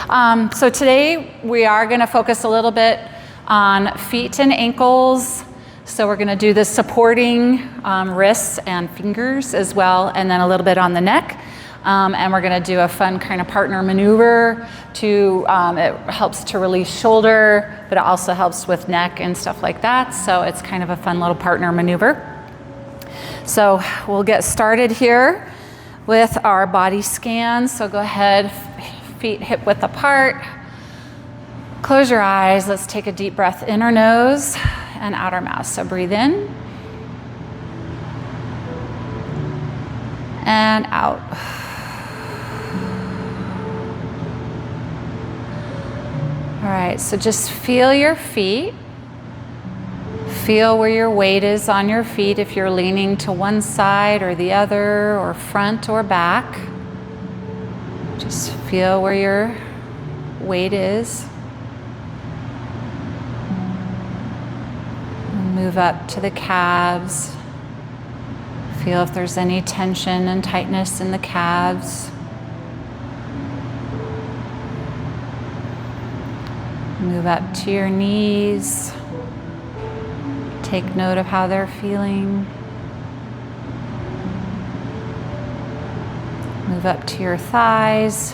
So today we are going to focus a little bit on feet and ankles. So we're going to do the supporting wrists and fingers as well, and then a little bit on the neck. And we're going to do a fun kind of partner maneuver to, it helps to release shoulder, but it also helps with neck and stuff like that. So it's kind of a fun little partner maneuver. So we'll get started here with our body scans. So go ahead, feet hip width apart. Close your eyes. Let's take a deep breath in our nose and out our mouth. So breathe in and out. All right, so just feel your feet. Feel where your weight is on your feet, if you're leaning to one side or the other, or front or back. Just feel where your weight is. Move up to the calves. Feel if there's any tension and tightness in the calves. Move up to your knees. Take note of how they're feeling. Move up to your thighs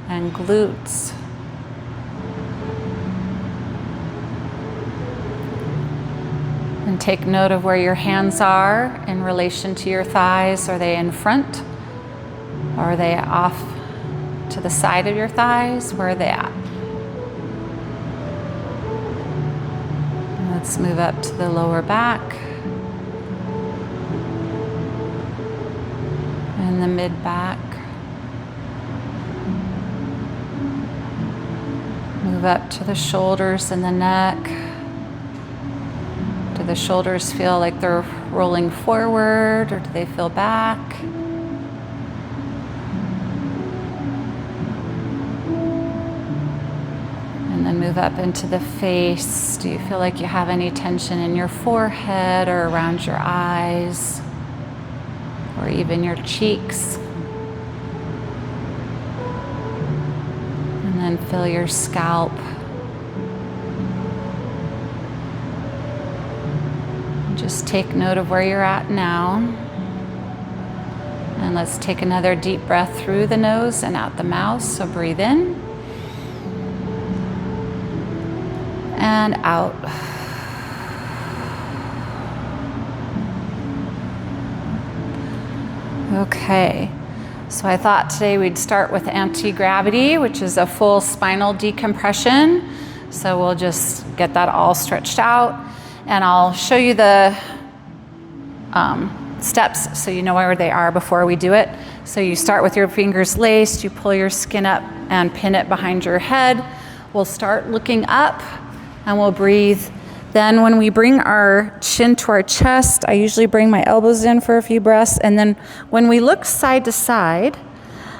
and glutes. And take note of where your hands are in relation to your thighs. Are they in front? Or are they off to the side of your thighs? Where are they at? Let's move up to the lower back and the mid back. Move up to the shoulders and the neck. Do the shoulders feel like they're rolling forward, or do they feel back? And then move up into the face. Do you feel like you have any tension in your forehead or around your eyes, or even your cheeks? And then feel your scalp. Just take note of where you're at now. And let's take another deep breath through the nose and out the mouth. So breathe in and out. Okay, so I thought today we'd start with anti-gravity, which is a full spinal decompression. So we'll just get that all stretched out, and I'll show you the steps so you know where they are before we do it. So you start with your fingers laced, you pull your skin up and pin it behind your head. We'll start looking up and we'll breathe. Then when we bring our chin to our chest, I usually bring my elbows in for a few breaths. And then when we look side to side,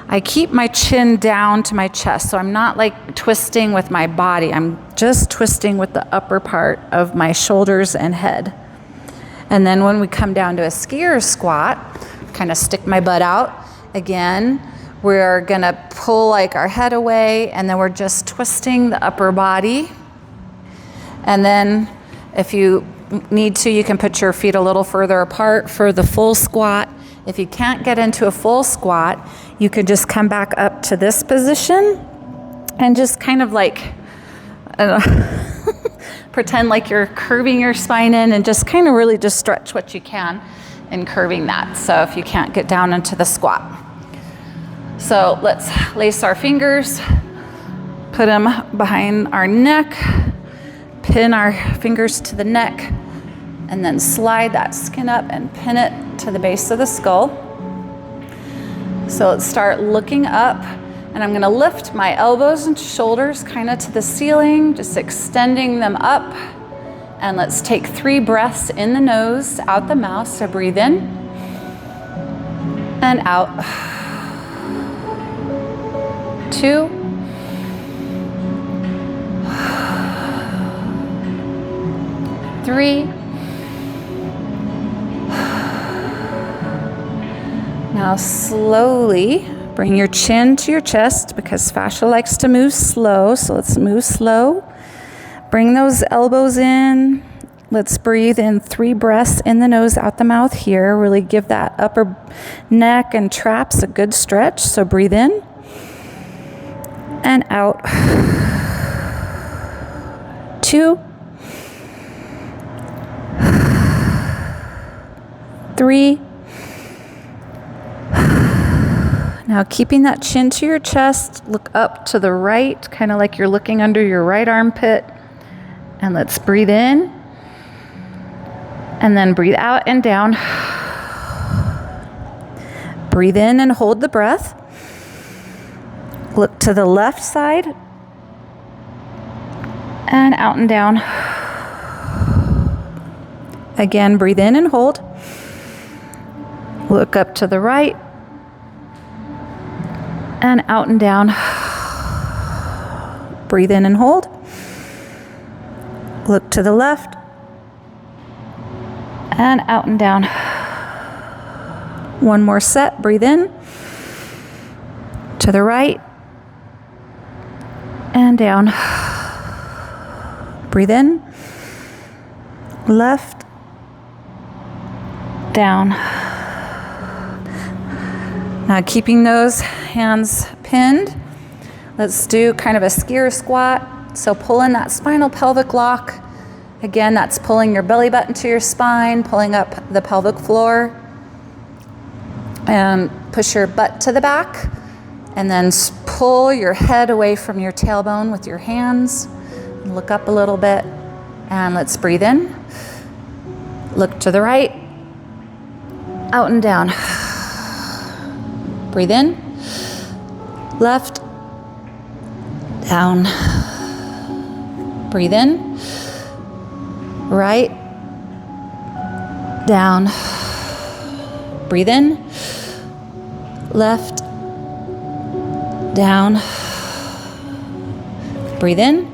I keep my chin down to my chest. So I'm not like twisting with my body. I'm just twisting with the upper part of my shoulders and head. And then when we come down to a skier squat, kind of stick my butt out. Again, we're gonna pull like our head away, and then we're just twisting the upper body. And then if you need to, you can put your feet a little further apart for the full squat. If you can't get into a full squat, you could just come back up to this position and just kind of like, pretend like you're curving your spine in, and just kind of really just stretch what you can in curving that. So if you can't get down into the squat. So let's lace our fingers, put them behind our neck, pin our fingers to the neck, and then slide that skin up and pin it to the base of the skull. So let's start looking up, and I'm gonna lift my elbows and shoulders kind of to the ceiling, just extending them up. And let's take 3 breaths in the nose, out the mouth. So breathe in and out. 2. 3. Now slowly Bring your chin to your chest because fascia likes to move slow, so let's move slow. Bring those elbows in. Let's breathe in 3 breaths in the nose, out the mouth here. Really give that upper neck and traps a good stretch. So breathe in and out. 2, 3. Now keeping that chin to your chest, look up to the right, kind of like you're looking under your right armpit. And let's breathe in. And then breathe out and down. Breathe in and hold the breath. Look to the left side. And out and down. Again, breathe in and hold. Look up to the right. And out and down. Breathe in and hold. Look to the left. And out and down. One more set. Breathe in. To the right. And down. Breathe in. Left. Down. Now keeping those hands pinned, let's do kind of a skier squat. So pull in that spinal pelvic lock. Again, that's pulling your belly button to your spine, pulling up the pelvic floor. And push your butt to the back. And then pull your head away from your tailbone with your hands. Look up a little bit. And let's breathe in. Look to the right. Out and down. Breathe in. Left. Down. Breathe in. Right. Down. Breathe in. Left. Down. Breathe in.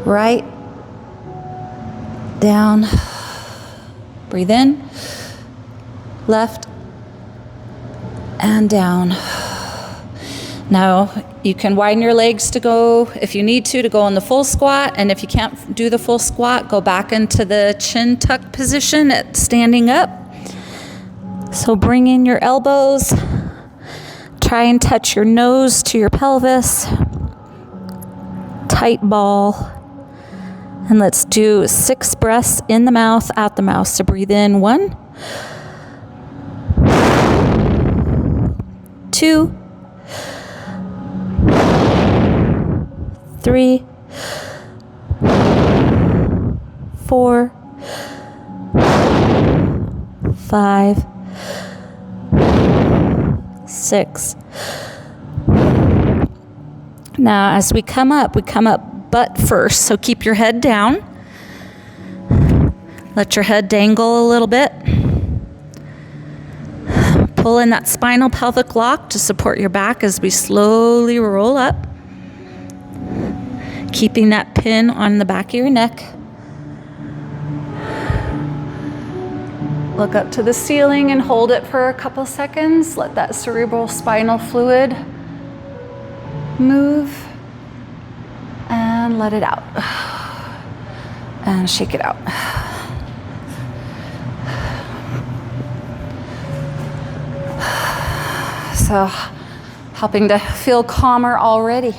Right. Down. Breathe in. Left. And down. Now you can widen your legs to go, if you need to go in the full squat. And if you can't do the full squat, go back into the chin tuck position at standing up. So bring in your elbows. Try and touch your nose to your pelvis. Tight ball. And let's do 6 breaths in the mouth, out the mouth. So breathe in 1, 2, 3, 4, 5, 6. Now, as we come up butt first. So keep your head down. Let your head dangle a little bit. Pull in that spinal pelvic lock to support your back as we slowly roll up. Keeping that pin on the back of your neck. Look up to the ceiling and hold it for a couple seconds. Let that cerebral spinal fluid move and let it out. And shake it out. So, helping to feel calmer already.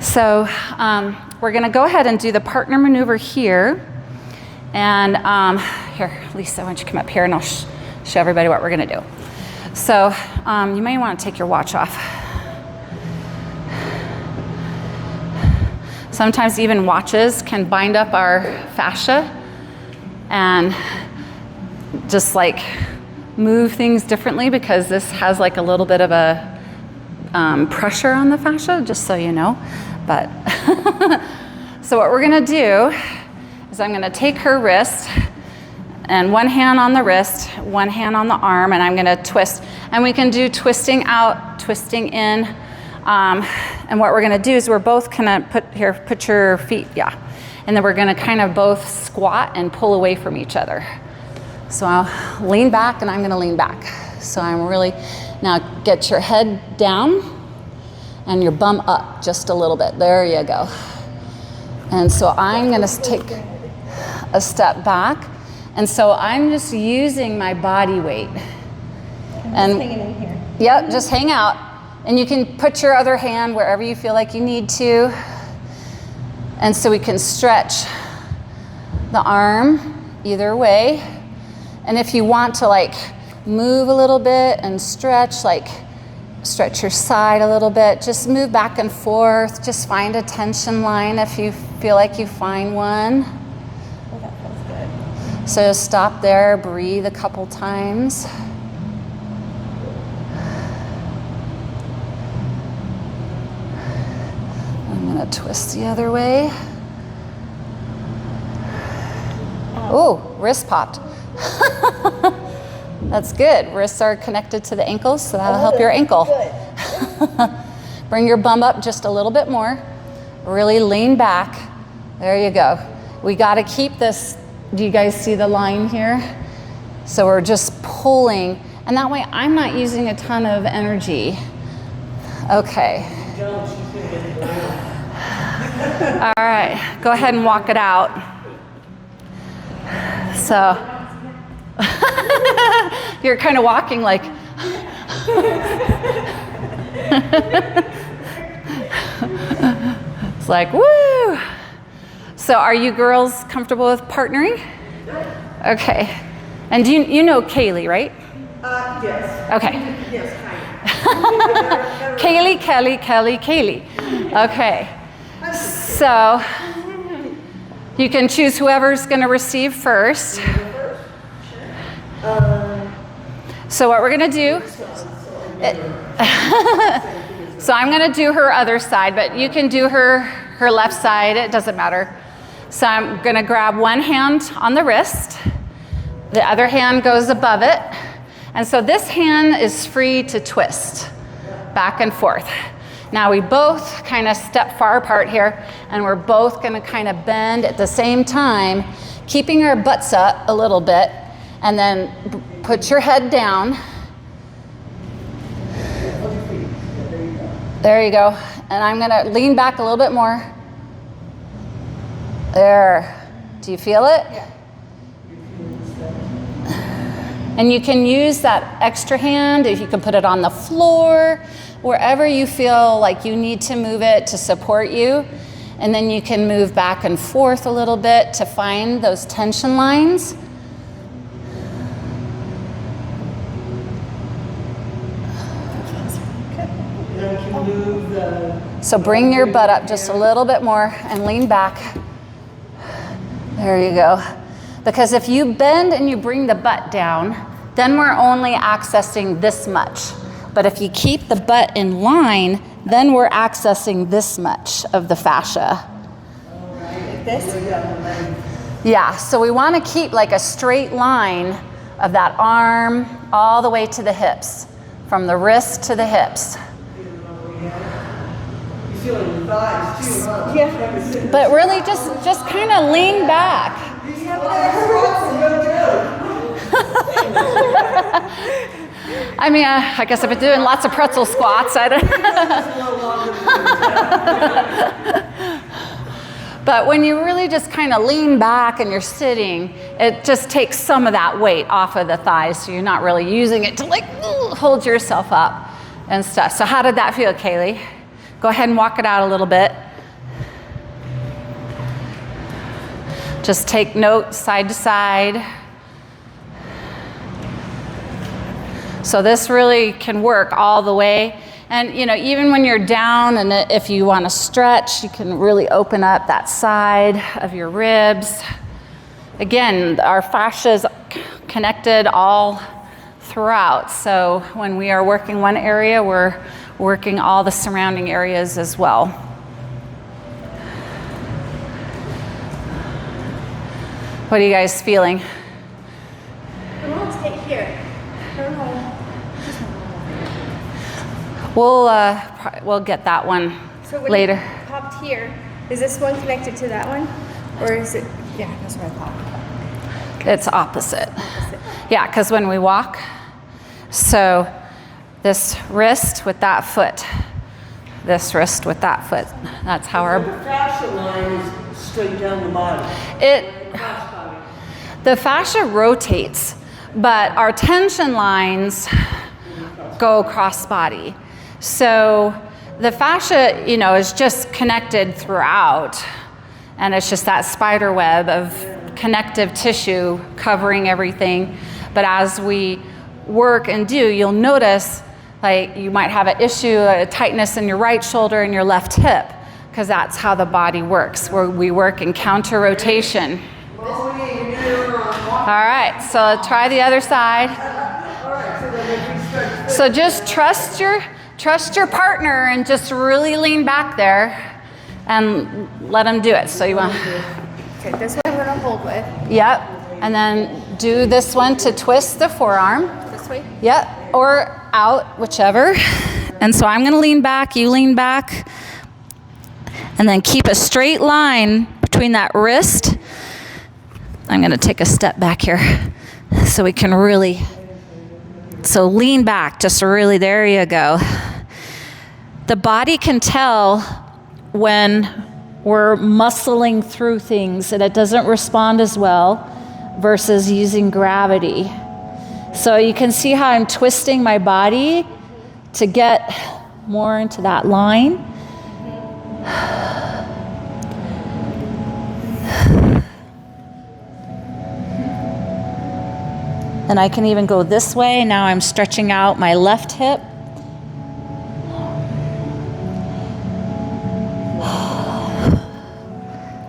So, we're gonna go ahead and do the partner maneuver here. And here, Lisa, why don't you come up here and I'll show everybody what we're gonna do. So, you may wanna take your watch off. Sometimes even watches can bind up our fascia and just like move things differently because this has like a little bit of a pressure on the fascia, just so you know. But so what we're gonna do is I'm gonna take her wrist and one hand on the wrist, one hand on the arm, and I'm gonna twist. And we can do twisting out, twisting in. And what we're gonna do is we're both gonna put your feet, yeah. And then we're gonna kind of both squat and pull away from each other. So I'll lean back and I'm gonna lean back. So I'm really, now get your head down and your bum up just a little bit. There you go. And so I'm gonna take a step back. And so I'm just using my body weight. And just hanging in here. Yep, just hang out. And you can put your other hand wherever you feel like you need to. And so we can stretch the arm either way. And if you want to like move a little bit and stretch, like stretch your side a little bit, just move back and forth. Just find a tension line if you feel like you find one. Oh, that feels good. So stop there, breathe a couple times. I'm gonna twist the other way. Oh, wrist popped. That's good. Wrists are connected to the ankles, so that'll help your ankle. Good. Bring your bum up just a little bit more. Really lean back. There you go. We got to keep this. Do you guys see the line here? So we're just pulling, and that way I'm not using a ton of energy. Okay. All right, go ahead and walk it out. So you're kind of walking like it's like woo. So are you girls comfortable with partnering? Okay. And do you know Kaylee, right? Yes. Okay. Yes, kind of. Kaylee. Okay. So you can choose whoever's going to receive first. So what we're going to do, so I'm going to do her other side, but you can do her left side. It doesn't matter. So I'm going to grab one hand on the wrist. The other hand goes above it. And so this hand is free to twist back and forth. Now we both kind of step far apart here, and we're both going to kind of bend at the same time, keeping our butts up a little bit, and then put your head down. There you go. And I'm going to lean back a little bit more. There. Do you feel it? Yeah. And you can use that extra hand, if you can put it on the floor, wherever you feel like you need to move it to support you. And then you can move back and forth a little bit to find those tension lines. So bring your butt up just a little bit more and lean back. There you go. Because if you bend and you bring the butt down, then we're only accessing this much. But if you keep the butt in line, then we're accessing this much of the fascia. Like this? Yeah, so we want to keep like a straight line of that arm all the way to the hips, from the wrist to the hips. You feel in your thighs too, huh? Yeah. But really just kind of lean back. I mean, I guess I've been doing lots of pretzel squats. I don't But when you really just kind of lean back and you're sitting, it just takes some of that weight off of the thighs, so you're not really using it to like hold yourself up and stuff. So how did that feel, Kaylee? Go ahead and walk it out a little bit. Just take note side to side. So this really can work all the way. And you know, even when you're down and if you want to stretch, you can really open up that side of your ribs. Again, our fascia is connected all throughout. So when we are working one area, we're working all the surrounding areas as well. What are you guys feeling? I want to stay here. I don't know. We'll get that one So when later. you popped here, is this one connected to that one? Or is it, yeah, that's where I popped. It's opposite. Yeah, because when we walk, So this wrist with that foot, this wrist with that foot. That's how our The fascia line is straight down the body. Cross body. the fascia rotates, but our tension lines go across body. So the fascia, you know, is just connected throughout, and it's just that spider web of connective tissue covering everything. But as we work and do, you'll notice like you might have an issue, a tightness in your right shoulder and your left hip, because that's how the body works, where we work in counter rotation. All right, so try the other side. So just trust your partner and just really lean back there and let them do it. So you want, Okay, this one I'm gonna hold with. yep, and then do this one to twist the forearm. This way? Yep, or out, whichever. And so I'm gonna lean back, you lean back, and then keep a straight line between that wrist. I'm gonna take a step back here so we can really, so lean back, just really, there you go. The body can tell when we're muscling through things and it doesn't respond as well versus using gravity. So you can see how I'm twisting my body to get more into that line. And I can even go this way. Now I'm stretching out my left hip.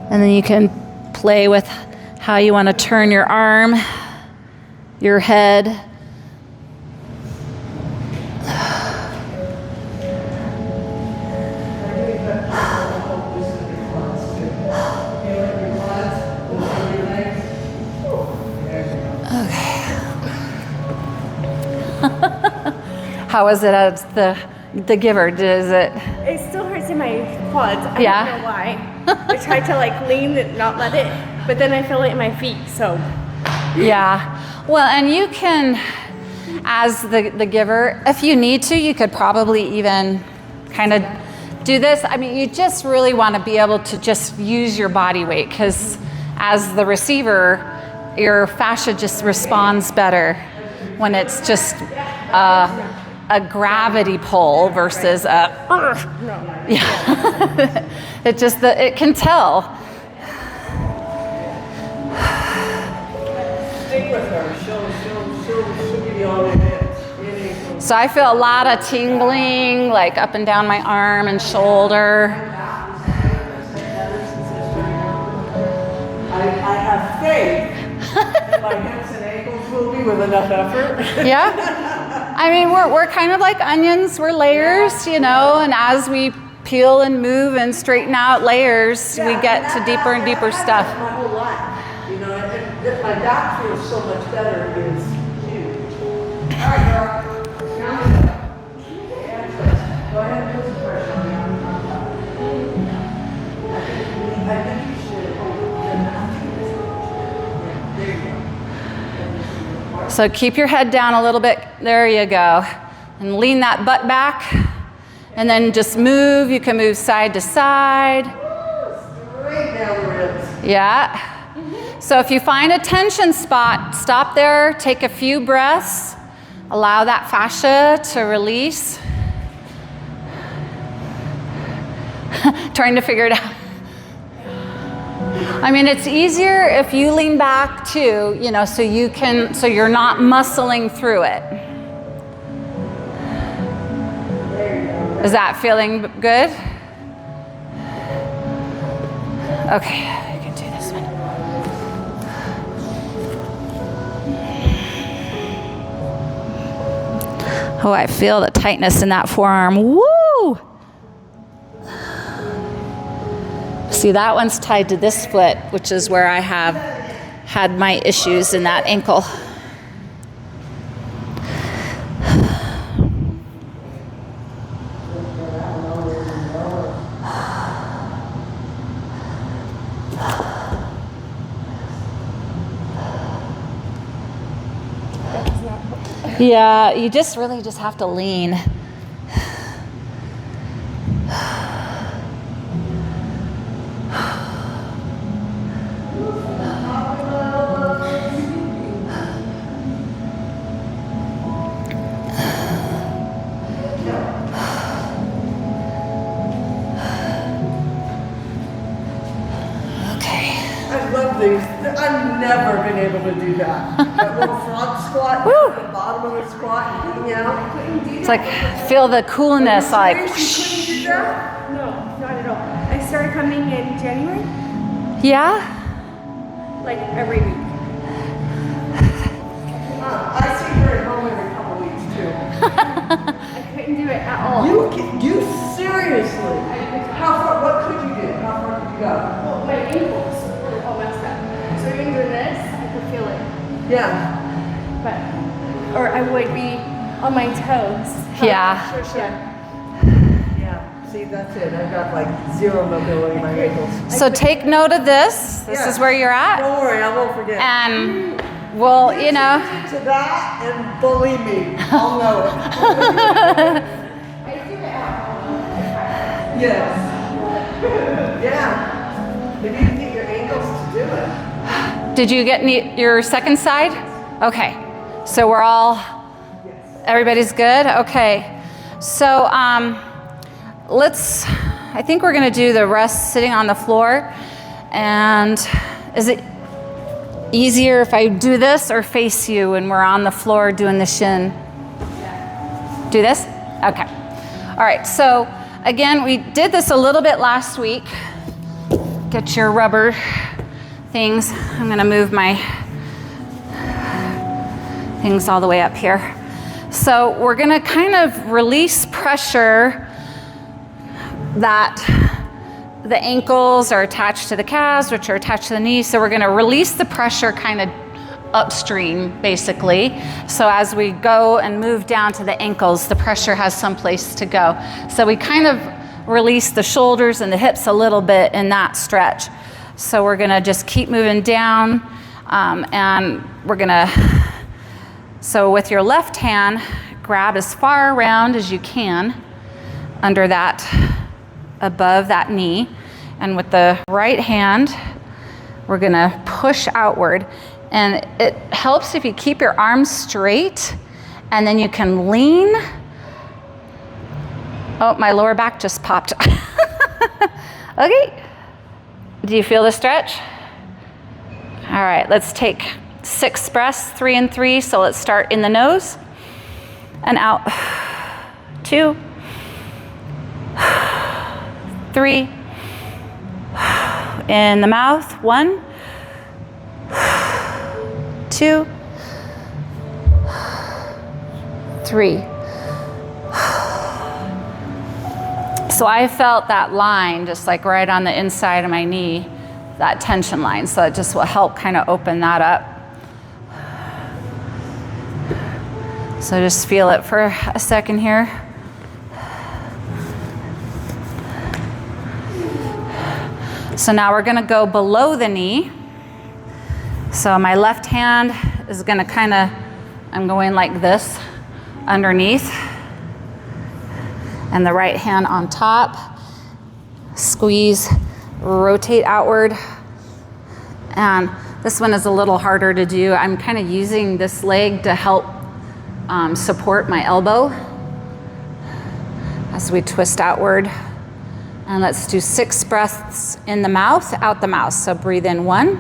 And then you can play with how you want to turn your arm, your head. How is it as the giver? Does it? It still hurts in my quads. I Yeah. don't know why. I tried to like lean and not let it, but then I feel it in my feet, so. Yeah. Well, and you can, as the giver, if you need to, you could probably even kind of do this. I mean, you just really want to be able to just use your body weight, because as the receiver, your fascia just responds better when it's just a gravity pull versus a, yeah. It just, it can tell. Stick with her. She'll give you all the hits. So I feel a lot of tingling, like up and down my arm and shoulder. I have faith that my hips and ankles will be with enough effort. Yeah. I mean, we're kind of like onions. We're layers, you know, and as we peel and move and straighten out layers, we get to deeper and deeper stuff. My whole life, you know, and my back feels so much better is huge. All right, girl. Now we go. Go ahead and put some pressure on you. I think you should. There you go. So keep your head down a little bit. There you go. And lean that butt back. And then just move. You can move side to side. Straight down the ribs. Yeah. So if you find a tension spot, stop there, take a few breaths, allow that fascia to release. Trying to figure it out. I mean, it's easier if you lean back too, you know, so you're not muscling through it. Is that feeling good? Okay, I can do this one. Oh, I feel the tightness in that forearm. Woo! See, that one's tied to this foot, which is where I have had my issues in that ankle. Yeah, you just really just have to lean. I love these. I've never been able to do that. That little frog squat, at the bottom of the squat, and hanging out. It's like, feel the coolness, like. You couldn't do that? No, not at all. I started coming in January, Yeah? like every week. I see her at home every couple weeks too. I couldn't do it at all. You seriously? How far? What could you do? How far could you go? Well, my ankles were all messed up. So even doing this, I could feel it. Yeah. But, or I would be on my toes. Yeah. Sure. Yeah. See, that's it. I've got like zero mobility in my ankles. So take note of this. This is where you're at. Don't worry, I won't forget. And well, you know. To that, and believe me, I'll know it. I do it at home. Yes. Yeah. But you can get your ankles to do it. Did you get your second side? Okay. So we're all, everybody's good? Okay. So I think we're going to do the rest sitting on the floor. And is it easier if I do this or face you when we're on the floor doing the shin? Do this? Okay. All right. So again, we did this a little bit last week. Get your rubber things. I'm going to move my things all the way up here. So we're going to kind of release pressure that the ankles are attached to the calves, which are attached to the knees. So we're going to release the pressure kind of upstream, basically. So as we go and move down to the ankles, the pressure has some place to go. So we kind of release the shoulders and the hips a little bit in that stretch. So we're going to just keep moving down, and we're going to, so with your left hand, grab as far around as you can under that, above that knee. And with the right hand, we're gonna push outward. And it helps if you keep your arms straight, and then you can lean. Oh, my lower back just popped. Okay, do you feel the stretch? All right, let's take 6 breaths, 3 and 3. So let's start in the nose and out. 2, 3, in the mouth. 1, 2, 3. So I felt that line just like right on the inside of my knee, that tension line. So it just will help kind of open that up. So just feel it for a second here. So now we're gonna go below the knee. So my left hand is gonna kind of, I'm going like this underneath. And the right hand on top. Squeeze, rotate outward. And this one is a little harder to do. I'm kind of using this leg to help support my elbow as we twist outward. And let's do 6 breaths in the mouth, out the mouth. So breathe in 1.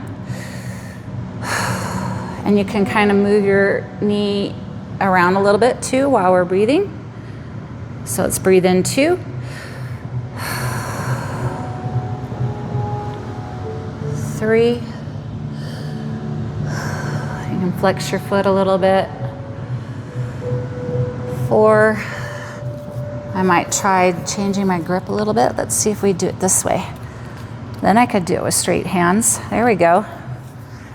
And you can kind of move your knee around a little bit too while we're breathing. So let's breathe in 2. 3. You can flex your foot a little bit. 4. I might try changing my grip a little bit. Let's see if we do it this way. Then I could do it with straight hands. There we go.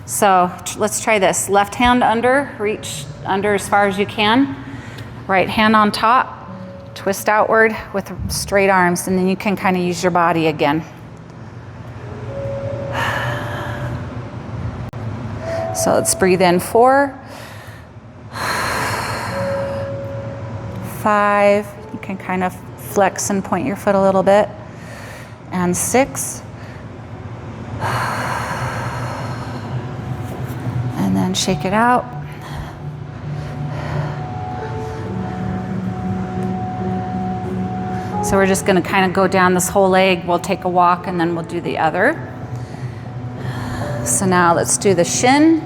So let's try this. Left hand under, reach under as far as you can. Right hand on top. Twist outward with straight arms, and then you can kind of use your body again. So let's breathe in 4. 5. You can kind of flex and point your foot a little bit. And 6. And then shake it out. So we're just going to kind of go down this whole leg. We'll take a walk and then we'll do the other. So now let's do the shin.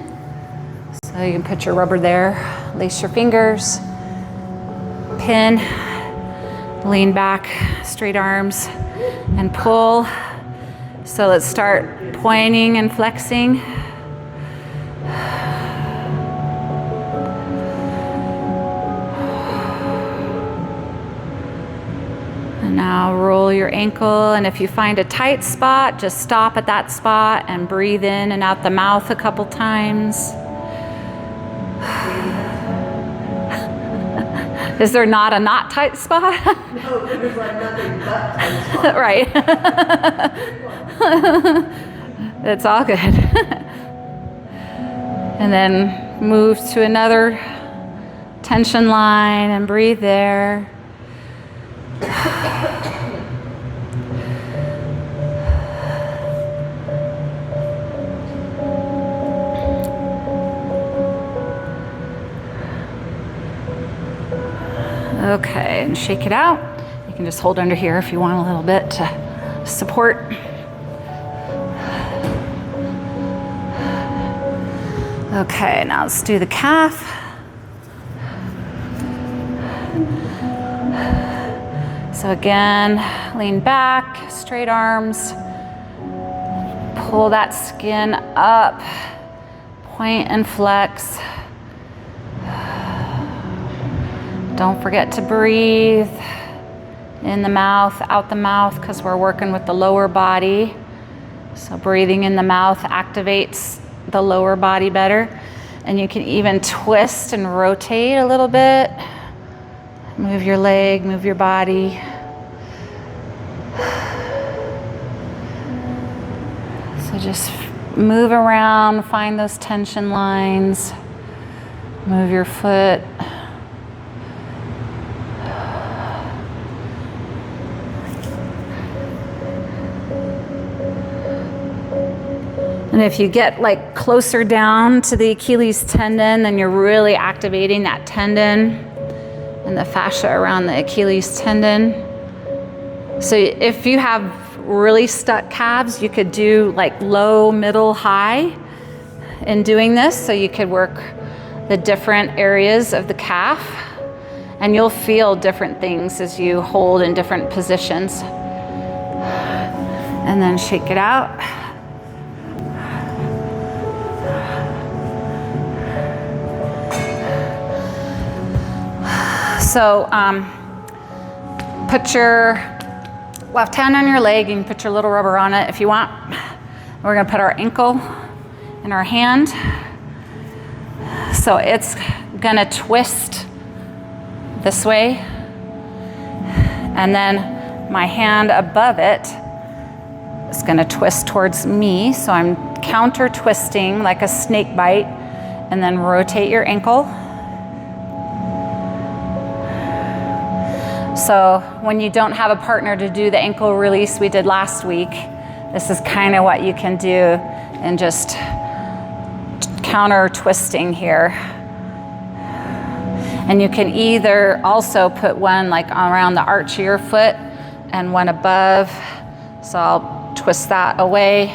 So you can put your rubber there, lace your fingers, pin, lean back, straight arms, and pull. So let's start pointing and flexing. And now roll your ankle, and if you find a tight spot, just stop at that spot and breathe in and out the mouth a couple times. Is there not a not tight spot? No, there's like nothing but tight spot. Right. It's all good. And then move to another tension line and breathe there. Okay, and shake it out. You can just hold under here if you want a little bit to support. Okay, now let's do the calf. So again, lean back, straight arms. Pull that skin up, point and flex. Don't forget to breathe in the mouth, out the mouth, because we're working with the lower body. So breathing in the mouth activates the lower body better. And you can even twist and rotate a little bit. Move your leg, move your body. So just move around, find those tension lines. Move your foot. And if you get like closer down to the Achilles tendon, then you're really activating that tendon and the fascia around the Achilles tendon. So if you have really stuck calves, you could do like low, middle, high in doing this. So you could work the different areas of the calf, and you'll feel different things as you hold in different positions. And then shake it out. So put your left hand on your leg. You can put your little rubber on it if you want. We're going to put our ankle in our hand. So it's going to twist this way. And then my hand above it is going to twist towards me. So I'm counter twisting like a snake bite. And then rotate your ankle. So when you don't have a partner to do the ankle release we did last week, this is kind of what you can do, and just counter twisting here. And you can either also put one like around the arch of your foot and one above. So I'll twist that away,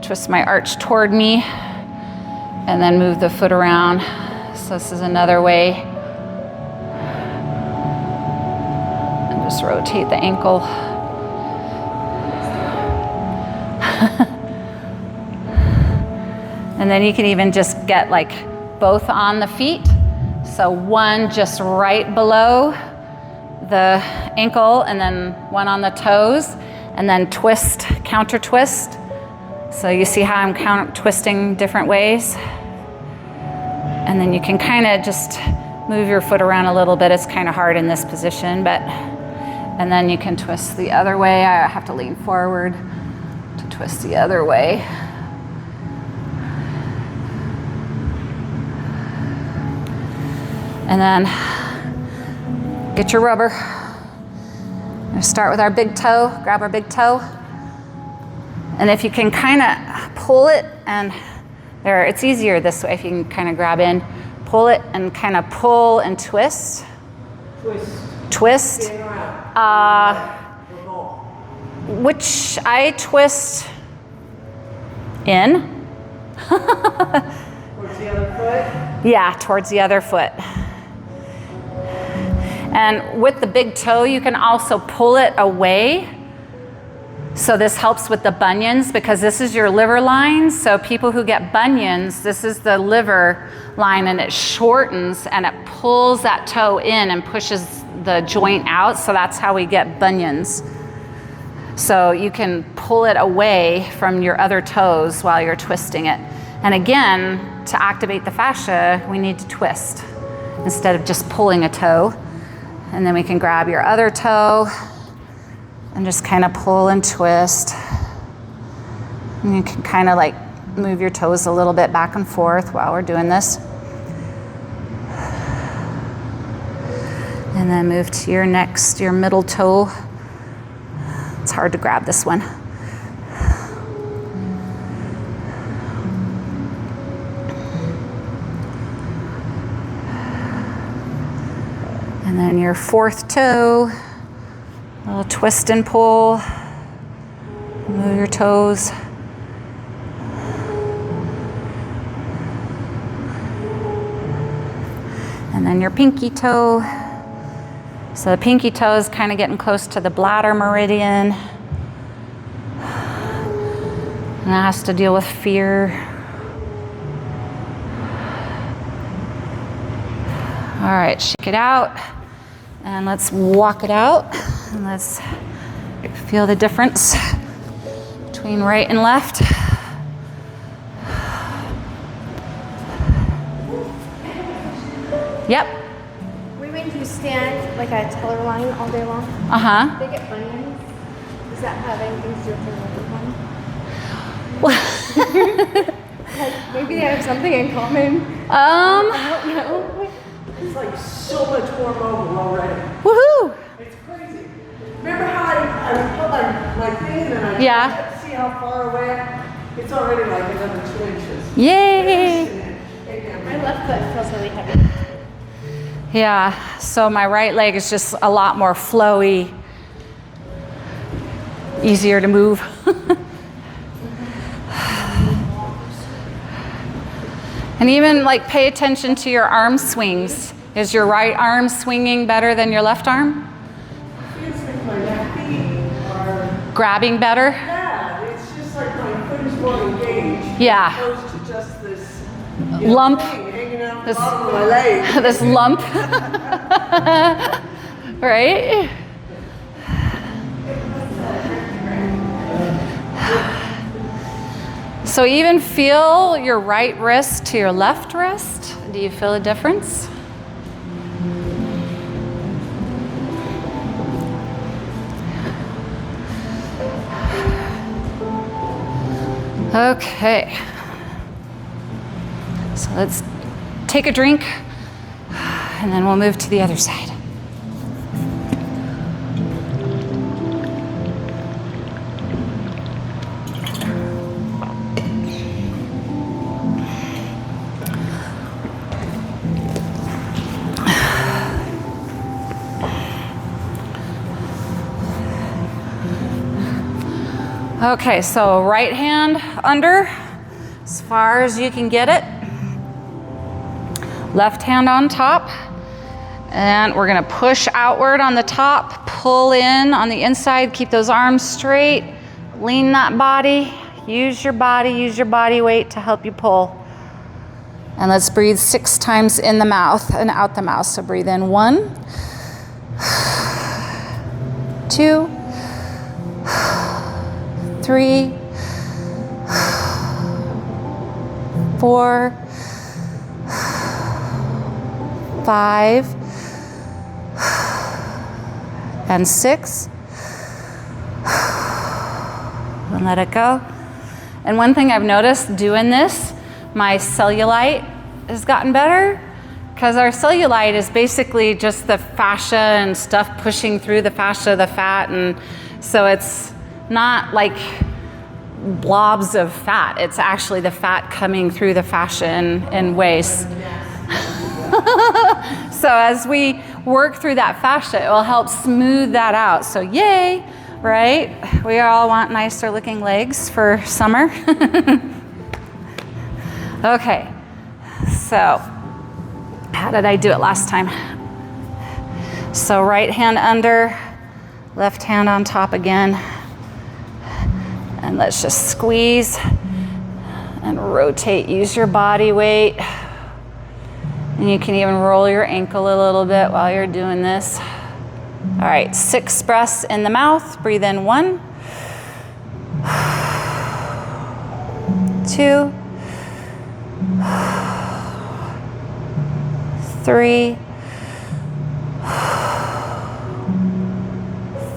twist my arch toward me, and then move the foot around. So this is another way. Just rotate the ankle. And then you can even just get like both on the feet. So one just right below the ankle, and then one on the toes, and then twist, counter twist. So you see how I'm counter twisting different ways? And then you can kind of just move your foot around a little bit. It's kind of hard in this position, but and then you can twist the other way. I have to lean forward to twist the other way. And then Get your rubber. We'll start with our big toe, grab our big toe. And if you can kind of pull it, and there, it's easier this way if you can kind of grab in, pull it and kind of pull and twist. Twist. Spin around. Which I twist in. Towards the other foot? Yeah, towards the other foot. And with the big toe, you can also pull it away. So this helps with the bunions because this is your liver line. So people who get bunions, this is the liver line and it shortens and it pulls that toe in and pushes the joint out. So that's how we get bunions. So you can pull it away from your other toes while you're twisting it. And again, to activate the fascia, we need to twist instead of just pulling a toe. And then we can grab your other toe and just kind of pull and twist. And you can kind of like move your toes a little bit back and forth while we're doing this. And then move to your next, your middle toe. It's hard to grab this one. And then your fourth toe, a little twist and pull. Move your toes. And then your pinky toe. So the pinky toe is kind of getting close to the bladder meridian. And that has to deal with fear. All right, shake it out. And let's walk it out. And let's feel the difference between right and left. Yep. When you stand like a teller line all day long, Uh-huh. they get bunions. Does that have anything to do with their liver line? Like, maybe they have something in common. I don't know. It's like so much more mobile already. Woohoo! It's crazy. Remember how I put my thing and then I Yeah. check to see how far away? It's already like another 2 inches. Yay! My left foot feels really heavy. Yeah, so my right leg is just a lot more flowy, easier to move. And even like pay attention to your arm swings. Is your right arm swinging better than your left arm? Feels like my left feet are, Grabbing better? yeah, it's just like my foot is more engaged. Yeah. As opposed to just this Lump. thing hanging out the This- bottom of my leg. This lump. Right? So even feel your right wrist to your left wrist. Do you feel a difference? Okay. So let's take a drink and then we'll move to the other side. Okay, so right hand under, as far as you can get it. Left hand on top. And we're gonna push outward on the top, pull in on the inside, keep those arms straight, lean that body, use your body weight to help you pull. And let's breathe 6 times in the mouth and out the mouth. So breathe in 1, 2, 3, 4, 5, and 6. And let it go. And one thing I've noticed doing this, my cellulite has gotten better because our cellulite is basically just the fascia and stuff pushing through the fascia, the fat, and so it's not like blobs of fat. It's actually the fat coming through the fascia in ways. So as we work through that fascia, it will help smooth that out. So yay, right? We all want nicer looking legs for summer. Okay, so how did I do it last time? So right hand under, left hand on top again. And let's just squeeze and rotate. Use your body weight. And you can even roll your ankle a little bit while you're doing this. All right, 6 breaths in the mouth. Breathe in 1, 2, 3,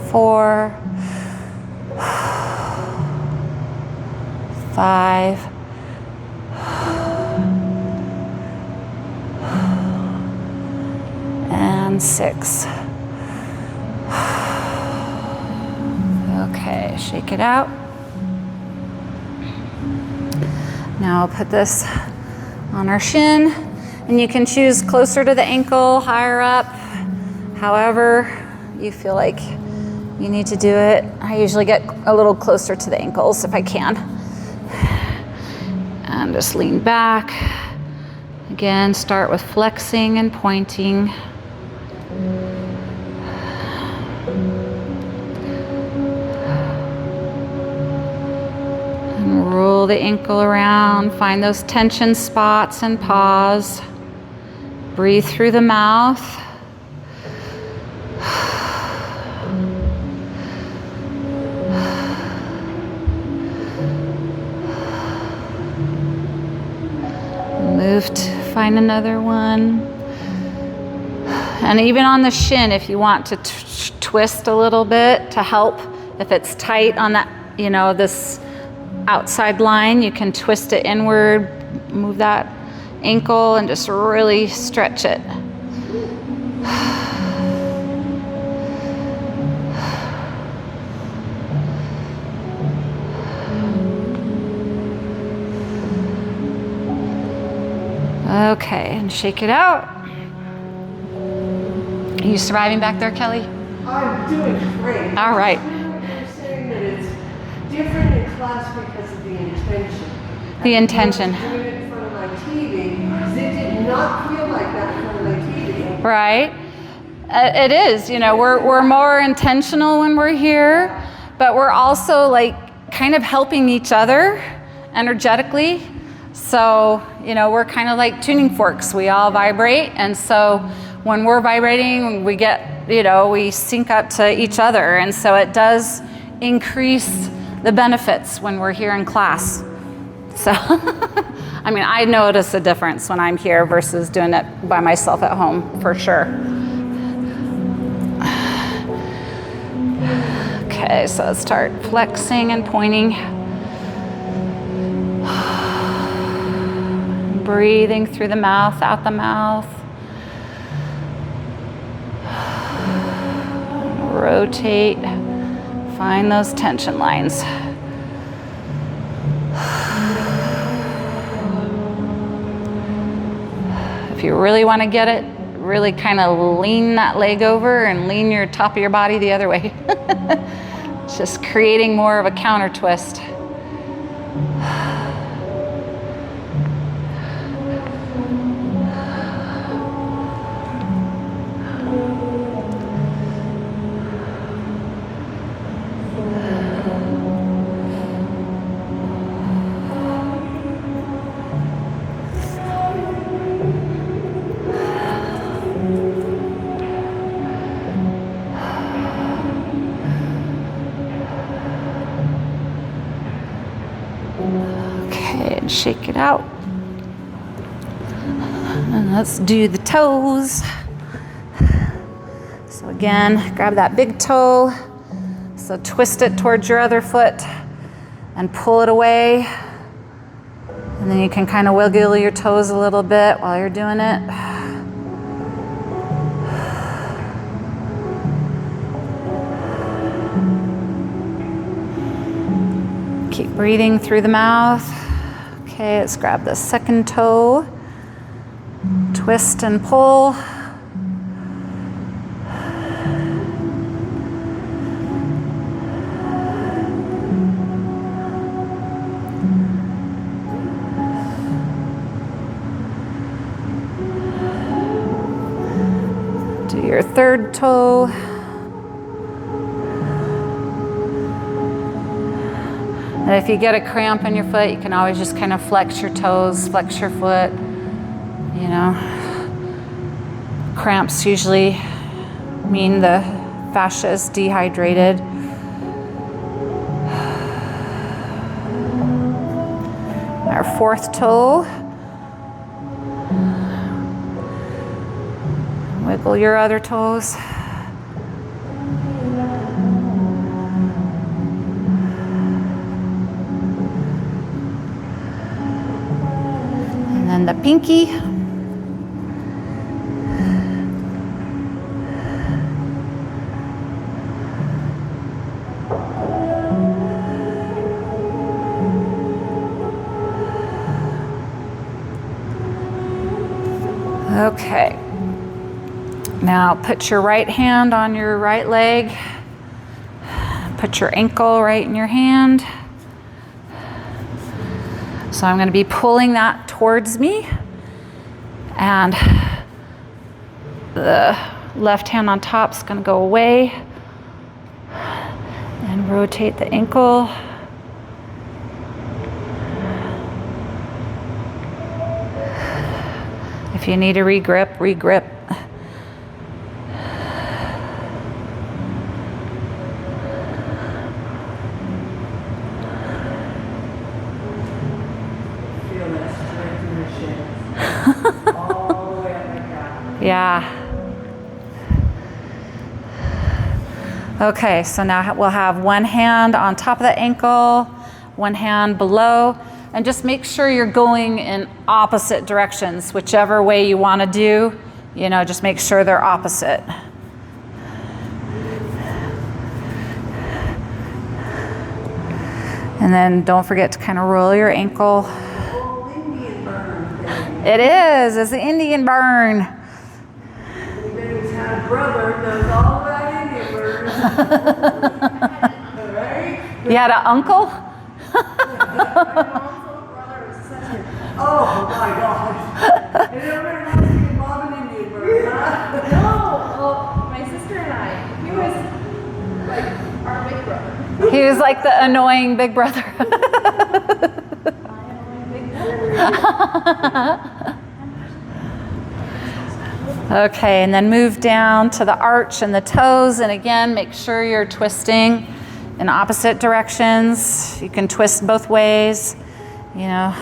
4, 5, and 6. Okay, shake it out. Now I'll put this on our shin, and you can choose closer to the ankle, higher up, however you feel like you need to do it. I usually get a little closer to the ankles if I can. And just lean back. Again, start with flexing and pointing. And roll the ankle around. Find those tension spots and pause. Breathe through the mouth. Move to find another one. And even on the shin, if you want to twist a little bit to help, if it's tight on that, this outside line, you can twist it inward, move that ankle and just really stretch it. Okay, and shake it out. Are you surviving back there, Kelly? I'm doing great. All right. You're saying that it's different in class because of the intention. The intention. I was doing it in front of my TV. It did not feel like that in front of my TV. Right. It is. We're more intentional when we're here, but we're also like kind of helping each other energetically. So, we're kind of like tuning forks. We all vibrate. And so when we're vibrating, we get, we sync up to each other. And so it does increase the benefits when we're here in class. So, I notice a difference when I'm here versus doing it by myself at home, for sure. Okay, so let's start flexing and pointing. Breathing through the mouth, out the mouth. Rotate. Find those tension lines. If you really want to get it, really kind of lean that leg over and lean your top of your body the other way. Just creating more of a counter twist. Shake it out. And let's do the toes. So again, grab that big toe. So twist it towards your other foot and pull it away. And then you can kind of wiggle your toes a little bit while you're doing it. Breathing through the mouth. Okay, let's grab the second toe. Twist and pull. Do your third toe. And if you get a cramp in your foot, you can always just kind of flex your toes, flex your foot. You know, cramps usually mean the fascia is dehydrated. Our fourth toe. Wiggle your other toes. And then the pinky. Okay. Now put your right hand on your right leg. Put your ankle right in your hand. So I'm going to be pulling that towards me. And the left hand on top is going to go away. And rotate the ankle. If you need to regrip, regrip. Yeah. Okay, so now we'll have one hand on top of the ankle, one hand below, and just make sure you're going in opposite directions, whichever way you want to do, you know, just make sure they're opposite. And then don't forget to kind of roll your ankle. It is, it's the Indian burn. Anybody's had a brother knows all about Indian burns. Right? You had an uncle? Oh my gosh. And everybody wants to get mom an Indian burn, huh? No, well, my sister and I, he was like our big brother. He was like the annoying big brother. Okay, and then move down to the arch and the toes, and again, make sure you're twisting in opposite directions. You can twist both ways, you know.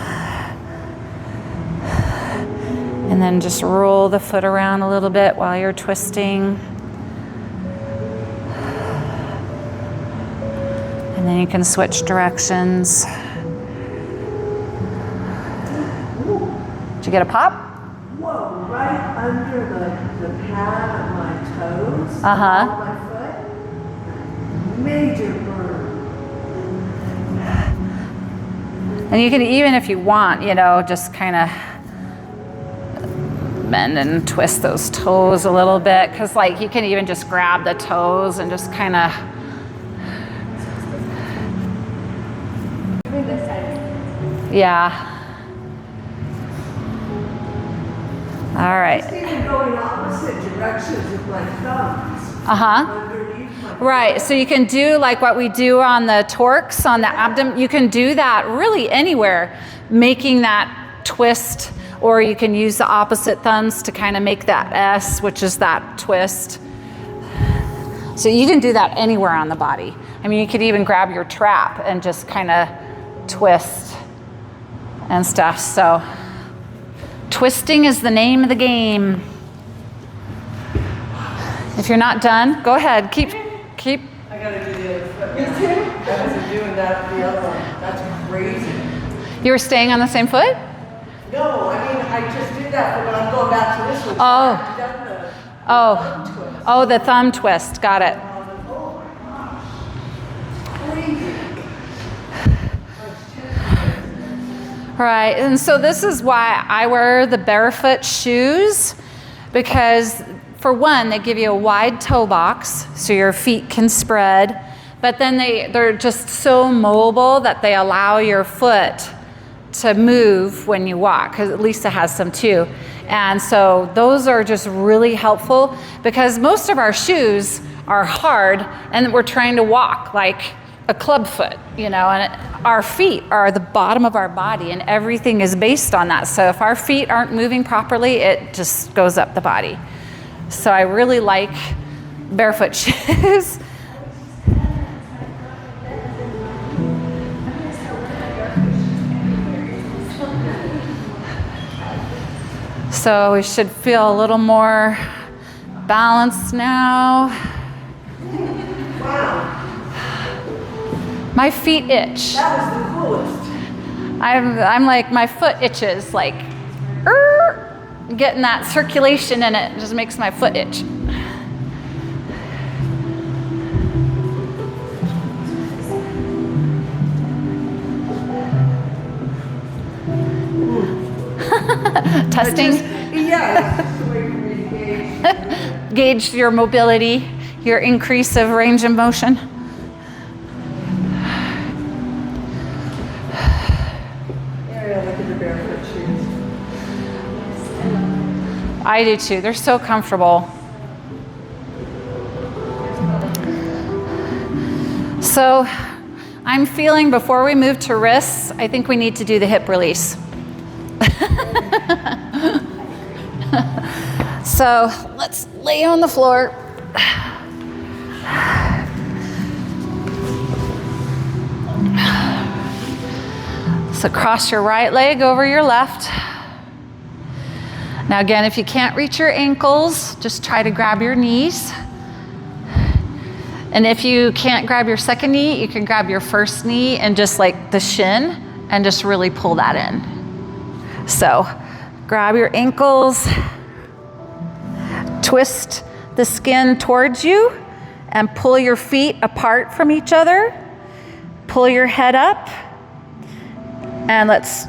And then just roll the foot around a little bit while you're twisting. And then you can switch directions. Did you get a pop? Whoa, right under the pad of my toes, Uh-huh. on my foot. Major burn. And you can, even if you want, you know, just kind of bend and twist those toes a little bit, because like you can even just grab the toes and just kind of. Yeah. All right. Just even going opposite directions with my thumbs. Uh-huh. Underneath my Right, so you can do like what we do on the torques on the abdomen. You can do that really anywhere, making that twist, or you can use the opposite thumbs to kind of make that S, which is that twist. So you can do that anywhere on the body. I mean, you could even grab your trap and just kind of twist and stuff. So twisting is the name of the game. If you're not done, go ahead. Keep. I gotta do the other foot. Me too. I wasn't doing that the other one. That's crazy. You were staying on the same foot? No, I mean, I just did that, but I'm going back to this one. So Oh. I've done the Oh. thumb twist. Oh, the thumb twist. Got it. Oh my gosh. Crazy. Right, and so this is why I wear the barefoot shoes, because for one, they give you a wide toe box so your feet can spread, but then they're just so mobile that they allow your foot to move when you walk, because Lisa has some too. And so those are just really helpful, because most of our shoes are hard and we're trying to walk like a club foot, you know, and our feet are the bottom of our body and everything is based on that. So if our feet aren't moving properly, it just goes up the body. So I really like barefoot shoes. So we should feel a little more balanced now. Wow. My feet itch. That was the coolest. I'm like, my foot itches, like, getting that circulation in it just makes my foot itch. Testing. Yeah, it's just a way for me to gauge. Gauge your mobility, your increase of range of motion. Yeah, look at the barefoot shoes. I do too. They're so comfortable. So I'm feeling, before we move to wrists, I think we need to do the hip release. So let's lay on the floor. So cross your right leg over your left. Now again, if you can't reach your ankles, just try to grab your knees. And if you can't grab your second knee, you can grab your first knee and just like the shin and just really pull that in. So grab your ankles, twist the skin towards you and pull your feet apart from each other. Pull your head up. And let's,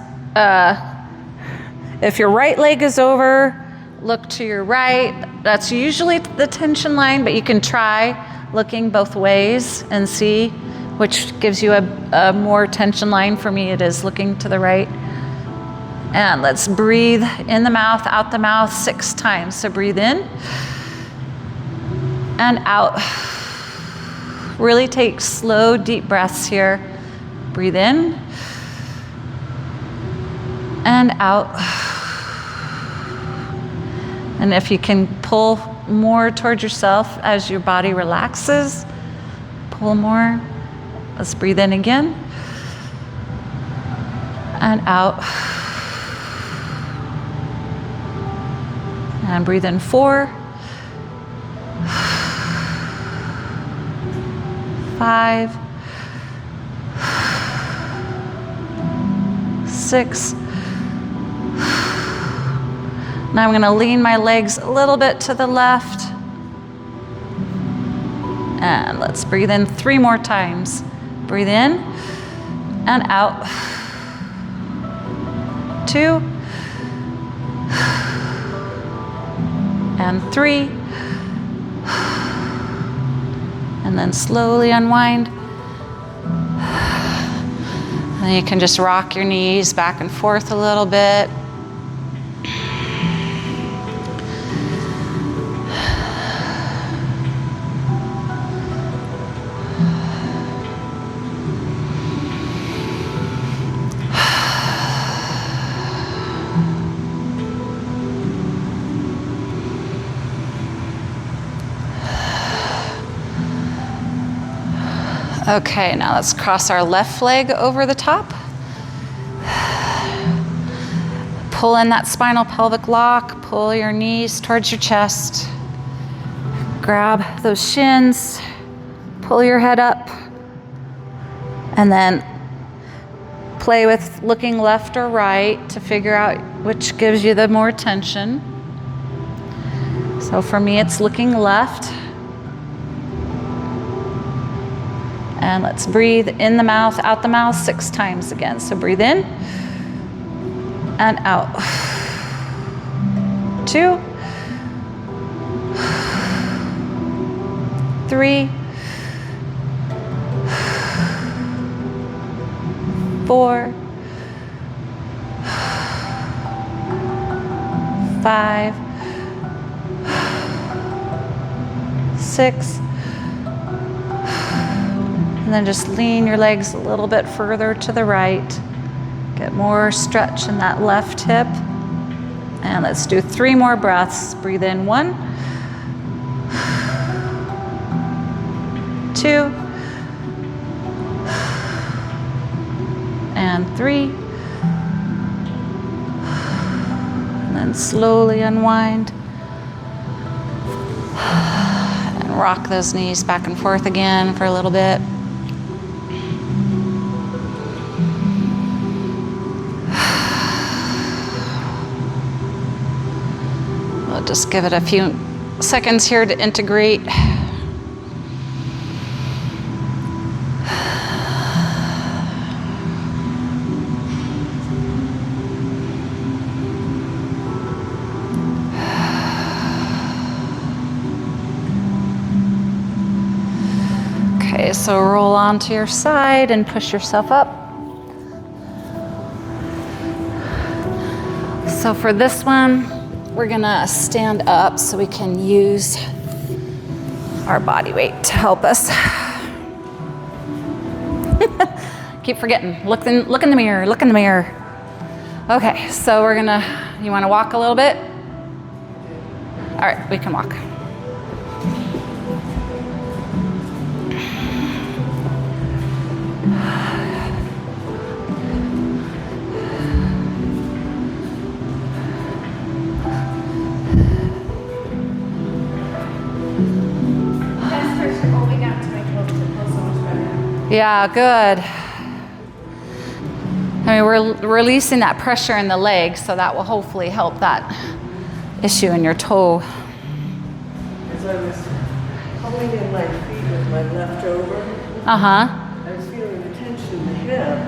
if your right leg is over, look to your right. That's usually the tension line, but you can try looking both ways and see which gives you a more tension line. For me, it is looking to the right. And let's breathe in the mouth, out the mouth 6 times. So breathe in and out. Really take slow, deep breaths here. Breathe in and out. And if you can pull more towards yourself as your body relaxes, pull more. Let's breathe in again and out. And breathe in 4, 5, 6. Now I'm going to lean my legs a little bit to the left. And let's breathe in 3 more times. Breathe in and out. 2 and 3. And then slowly unwind. And then you can just rock your knees back and forth a little bit. Okay, now let's cross our left leg over the top. Pull in that spinal pelvic lock, pull your knees towards your chest. Grab those shins, pull your head up, and then play with looking left or right to figure out which gives you the more tension. So for me, it's looking left. And let's breathe in the mouth, out the mouth 6 times again. So breathe in and out. 2, 3, 4, 5, 6, and then just lean your legs a little bit further to the right. Get more stretch in that left hip. And let's do 3 more breaths. Breathe in 1, 2, and 3. And then slowly unwind. And rock those knees back and forth again for a little bit. We'll just give it a few seconds here to integrate. Okay, so roll onto your side and push yourself up. So for this one, we're gonna stand up so we can use our body weight to help us. Keep forgetting, look in the mirror, look in the mirror. Okay, so we're gonna, you wanna walk a little bit? All right, we can walk. Yeah, good. I mean, we're releasing that pressure in the leg, so that will hopefully help that issue in your toe. As I was pulling in my feet with my left over, Uh-huh. I was feeling the tension in the hip,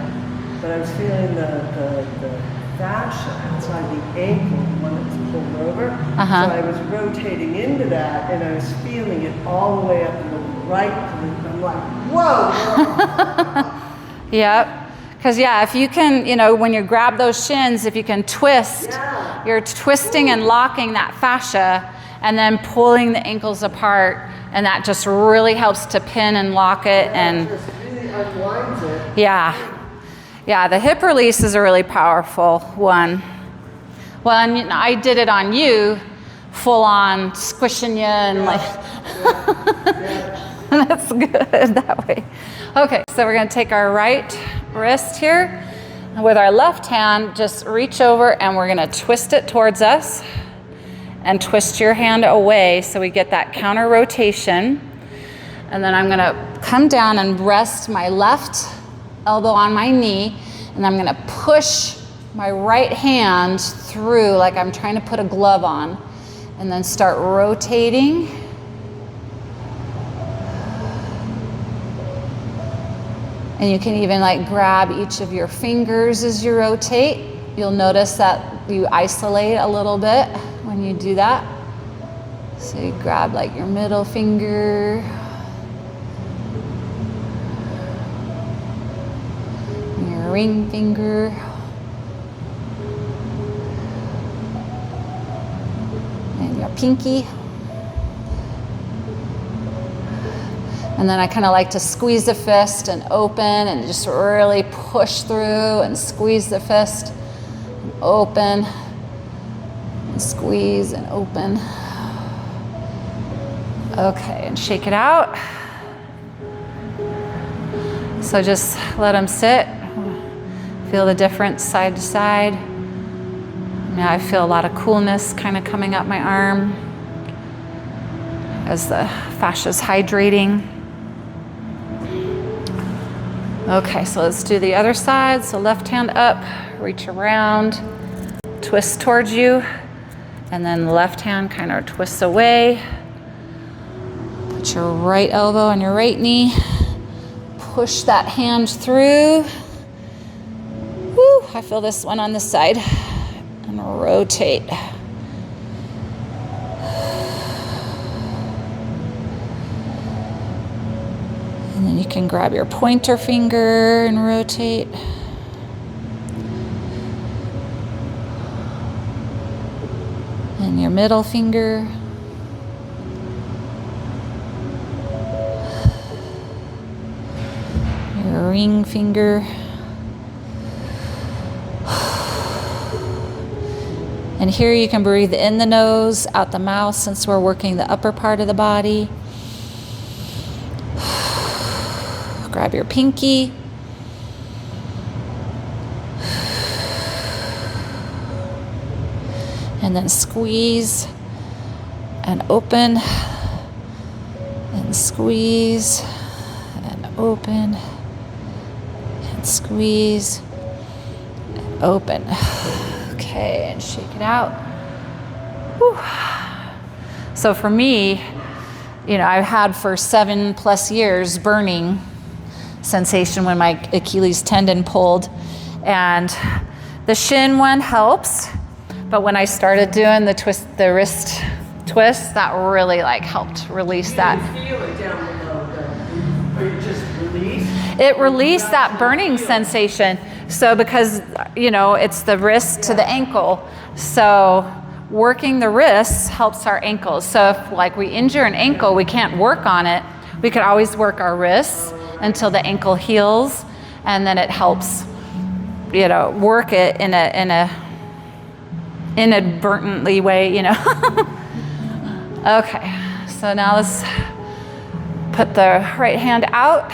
but I was feeling the fascia outside the ankle, the one that was pulled over. Uh-huh. So I was rotating into that, and I was feeling it all the way up to the right. I'm like, whoa! Yep. Because, yeah, if you can, you know, when you grab those shins, if you can twist, Yeah. you're twisting and locking that fascia and then pulling the ankles apart, and that just really helps to pin and lock it. And It just really unwinds it. yeah. Yeah, the hip release is a really powerful one. Well, and you know, I did it on you, full on squishing you and like, that's good that way. Okay, so we're gonna take our right wrist here. And with our left hand, just reach over and we're gonna twist it towards us and twist your hand away so we get that counter rotation. And then I'm gonna come down and rest my left elbow on my knee, and I'm gonna push my right hand through like I'm trying to put a glove on, and then start rotating. And you can even like grab each of your fingers as you rotate. You'll notice that you isolate a little bit when you do that. So you grab like your middle finger, your ring finger, and your pinky. And then I kind of like to squeeze the fist and open and just really push through and squeeze the fist and open and squeeze and open. Okay, and shake it out. So just let them sit. Feel the difference side to side. Now I feel a lot of coolness kind of coming up my arm as the fascia's hydrating. Okay, so let's do the other side. So left hand up, reach around, twist towards you, and then the left hand kind of twists away. Put your right elbow on your right knee. Push that hand through. Woo, I feel this one on this side. and rotate. And then you can grab your pointer finger and rotate. And your middle finger. Your ring finger. And here you can breathe in the nose, out the mouth, since we're working the upper part of the body. Grab your pinky. And then squeeze and open. And squeeze and open. And squeeze and open. Okay, and shake it out. Whew. So for me, you know, I've had for 7+ years burning sensation when my Achilles tendon pulled, and the shin one helps, but when I started doing the wrist twist, that really like helped release that. You feel it down below, or you just release? It released that burning sensation. So because, you know, it's the wrist to the ankle. So working the wrists helps our ankles. So if like we injure an ankle, we can't work on it. We could always work our wrists until the ankle heals. And then it helps, you know, work it in a inadvertently way, you know. Okay, so now let's put the right hand out,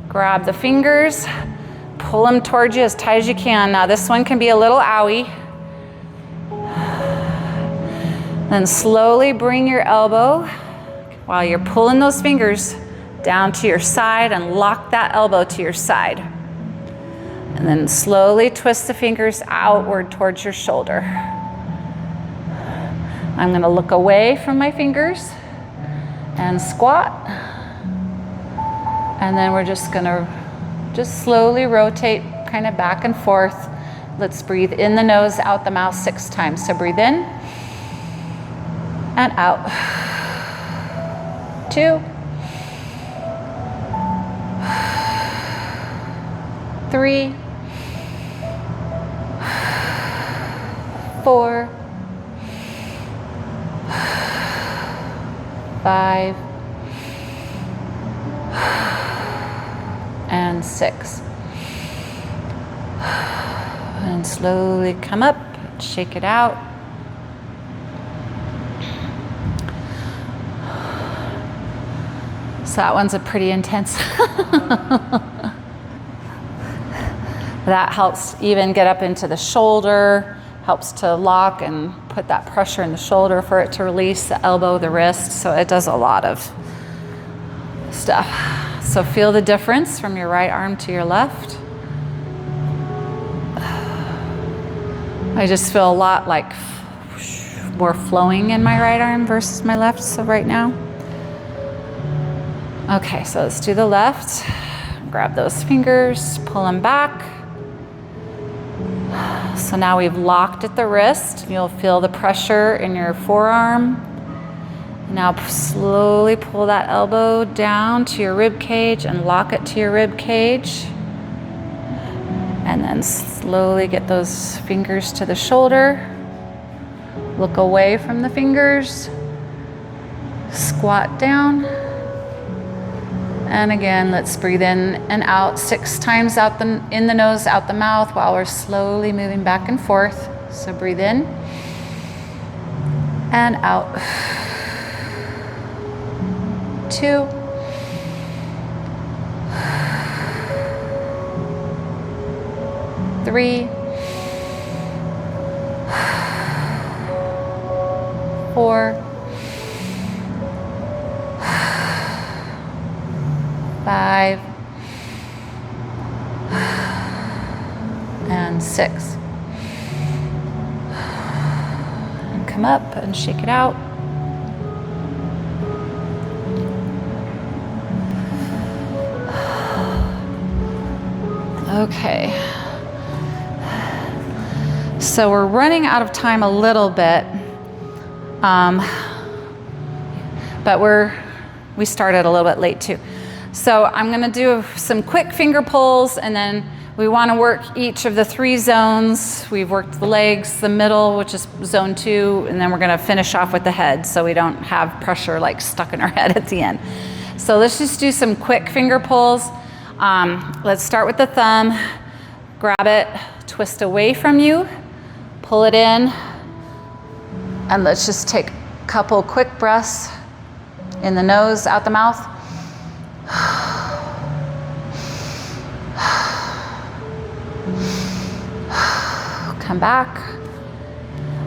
grab the fingers, pull them towards you as tight as you can. Now this one can be a little owie. Then slowly bring your elbow while you're pulling those fingers down to your side and lock that elbow to your side. And then slowly twist the fingers outward towards your shoulder. I'm going to look away from my fingers and squat. And then we're just going to just slowly rotate kind of back and forth. Let's breathe in the nose, out the mouth 6 times. So breathe in and out. 2, 3, 4, 5, and 6. And slowly come up, shake it out. So that one's a pretty intense. That helps even get up into the shoulder, helps to lock and put that pressure in the shoulder for it to release the elbow, the wrist. So it does a lot of stuff. So feel the difference from your right arm to your left. I just feel a lot like more flowing in my right arm versus my left, so right now. Okay, so let's do the left. Grab those fingers, pull them back. So now we've locked at the wrist. You'll feel the pressure in your forearm. Now slowly pull that elbow down to your rib cage and lock it to your rib cage. And then slowly get those fingers to the shoulder. Look away from the fingers. Squat down. And again, let's breathe in and out 6 times out in the nose, out the mouth, while we're slowly moving back and forth. So breathe in and out. 2, 3, 4, 5, and 6. And come up and shake it out. Okay. So we're running out of time a little bit, but we started a little bit late too. So I'm gonna do some quick finger pulls, and then we wanna work each of the 3 zones. We've worked the legs, the middle, which is zone 2, and then we're gonna finish off with the head so we don't have pressure like stuck in our head at the end. So let's just do some quick finger pulls. Let's start with the thumb. Grab it, twist away from you, pull it in, and let's just take a couple quick breaths in the nose, out the mouth. Come back.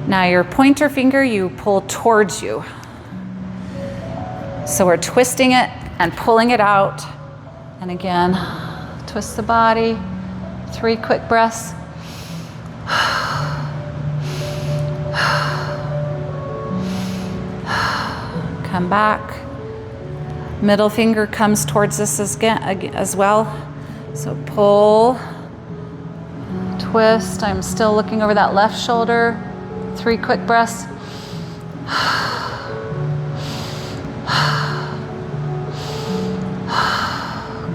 Now your pointer finger, you pull towards you. So we're twisting it and pulling it out. And again, twist the body. 3 quick breaths. Come back. Middle finger comes towards us as well. So pull, twist. I'm still looking over that left shoulder. 3 quick breaths.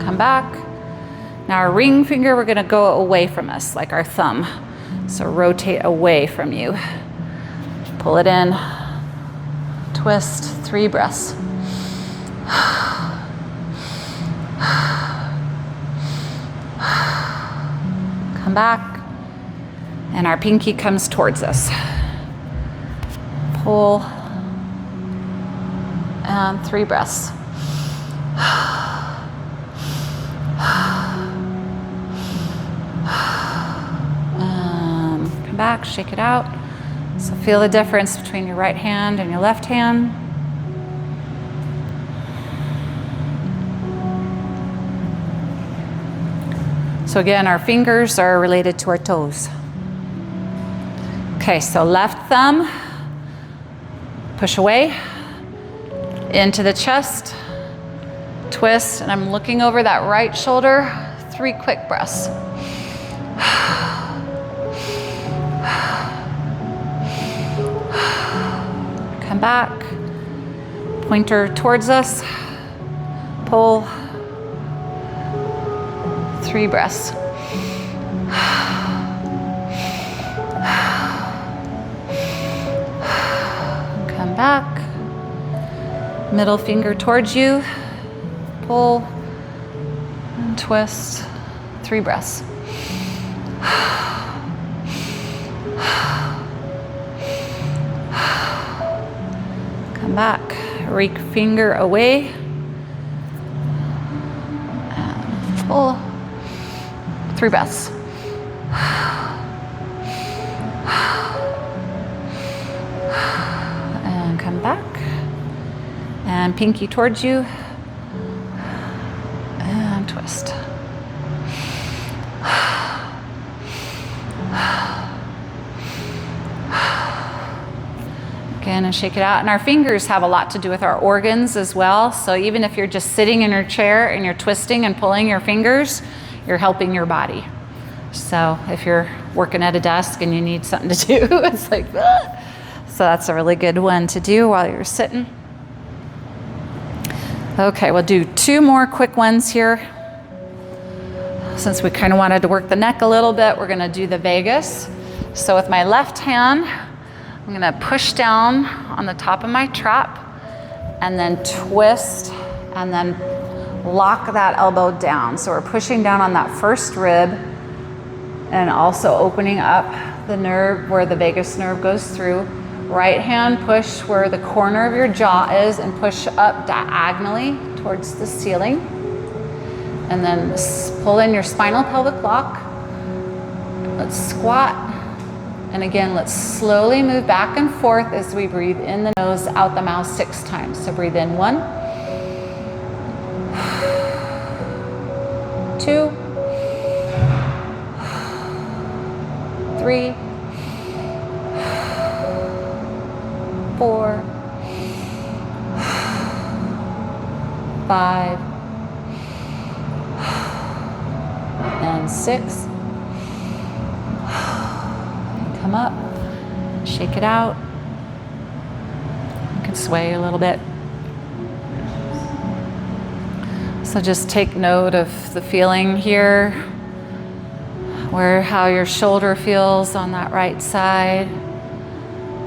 Come back. Now our ring finger, we're gonna go away from us, like our thumb. So rotate away from you. Pull it in, twist, 3 breaths. Come back, and our pinky comes towards us. Pull, and 3 breaths. Come back, shake it out. So feel the difference between your right hand and your left hand. So again, our fingers are related to our toes. Okay, so left thumb, push away, into the chest, twist, and I'm looking over that right shoulder. 3 quick breaths. Come back, pointer towards us, pull, 3 breaths. Come back, middle finger towards you, pull, and twist, 3 breaths. Come back, rake finger away, and pull, 3 breaths. And come back, and pinky towards you, and twist. Again, and shake it out. And our fingers have a lot to do with our organs as well. So even if you're just sitting in your chair and you're twisting and pulling your fingers, you're helping your body. So if you're working at a desk and you need something to do, it's like, ah. So that's a really good one to do while you're sitting. Okay, we'll do 2 more quick ones here. Since we kind of wanted to work the neck a little bit, we're gonna do the vagus. So with my left hand, I'm gonna push down on the top of my trap and then twist and then lock that elbow down. So we're pushing down on that first rib and also opening up the nerve where the vagus nerve goes through. Right hand push where the corner of your jaw is and push up diagonally towards the ceiling. And then pull in your spinal pelvic lock. Let's squat. And again, let's slowly move back and forth as we breathe in the nose, out the mouth 6 times. So breathe in 1, 2, 3, 4, 5, and 6. come up, shake it out. You can sway a little bit. So just take note of the feeling here, how your shoulder feels on that right side.